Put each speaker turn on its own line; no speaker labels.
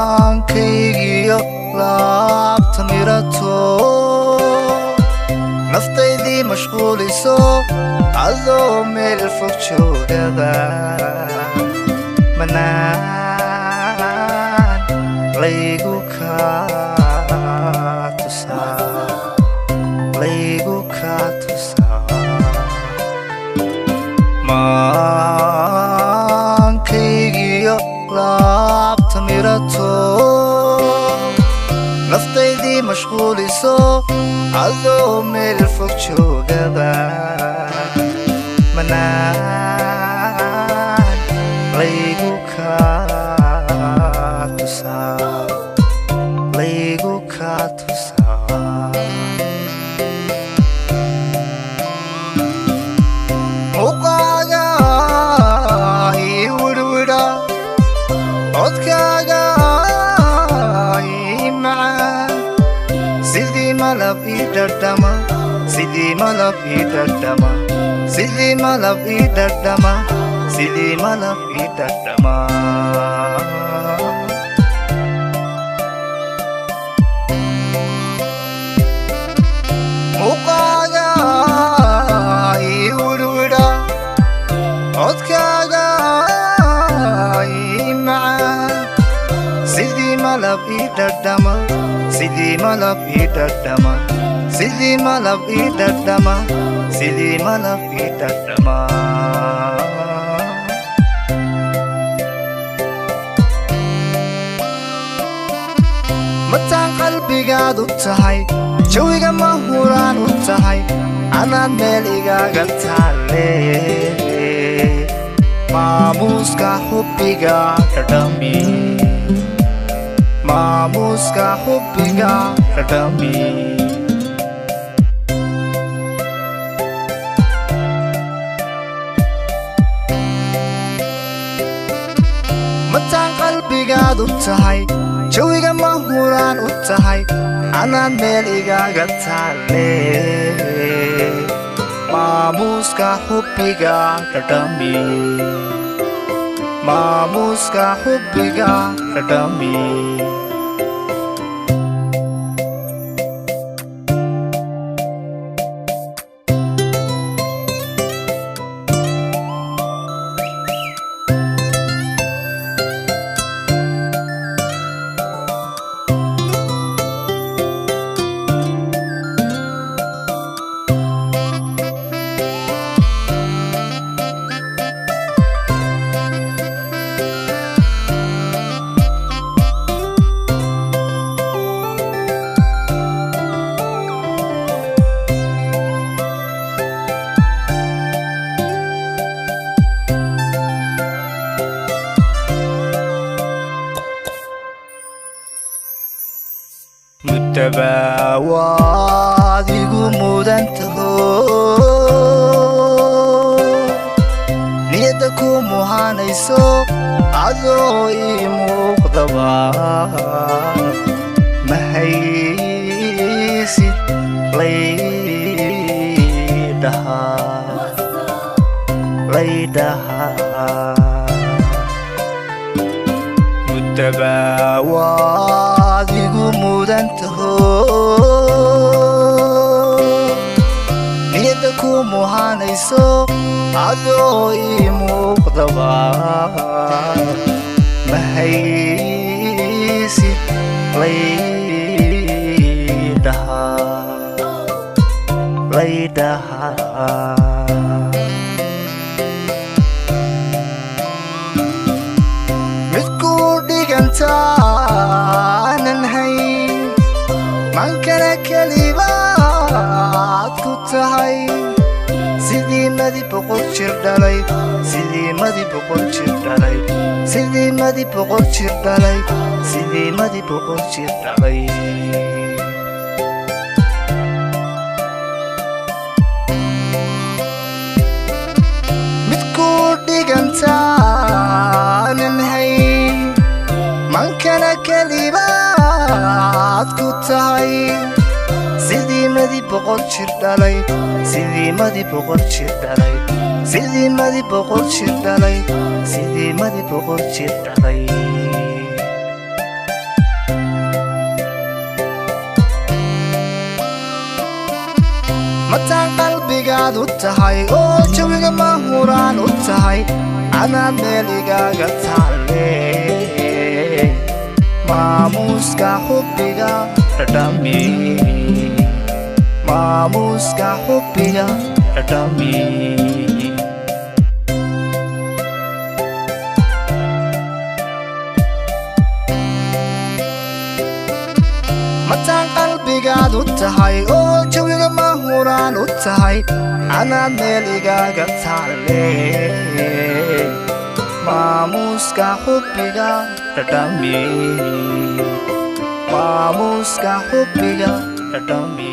maankaygiyo laabta mirato naftaydii mashquuliso adoo meel fog joogaba manaan laygu kaa tusaa maankaygiyo laabta mirato naftaydii mashquuliso adoo meel fog joogaba manaan laygu kaa tusaa muqaaga ii wirwidha codkaaga ii macaan sidii malab ii dhadhama sidii malab ii dhadhama sidii malab ii dhadhama sidii malab ii dhadhama muqaaga ii wirwidha codkaaga ii macaan sidii malab ii dhadhama sidii malab ii dhadhama sidii malab ii dhadhama sidii malab ii dhadhama mataan qalbigaad u tahay jawiga ma huraan u tahay anaad meel igaaga taalle maamuuska xubbiga dhadhami maamuuska xubbiga dhadhami mataan qalbigaad u tahay jawiga ma huraan u tahay anaad meel igaaga taalle maamuuska xubbiga dhadhami maamuuska xubbiga dhadhami mutabawaad igu mudantaho niyadda ku muhaanayso adoo ii muuqdaba ma haysid laydhahaa mutabawaad igu mudantaho niyadda ku muhaanayso adoo ii muuqdaba ma haysid laydhahaa aanan hayn mankana kelibaad ku tahay sidii madi boqol jir dhalay sidii madi boqol jir dhalay sidii madi boqol jir dhalay sidii madi boqol jir dhalay midku dhigantaanan hayn mankana kelibaad ku tahay sidii madi boqol jir dhalay sidii madi boqol jir dhalay sidii madi boqol jir dhalay sidii madi boqol jir dhalay mataan qalbigaad u tahay oo jawiga mahuraan u tahay anaad meel igaaga taalle maamuuska xubbiga dhadhami maamuuska xubbiga dhadhami mataan qalbigaad u tahay oo jawiga mahuraan u tahay anaad meel igaaga taalle maamuuska xubbiga dhadhami maamuuska xubbiga dhadhami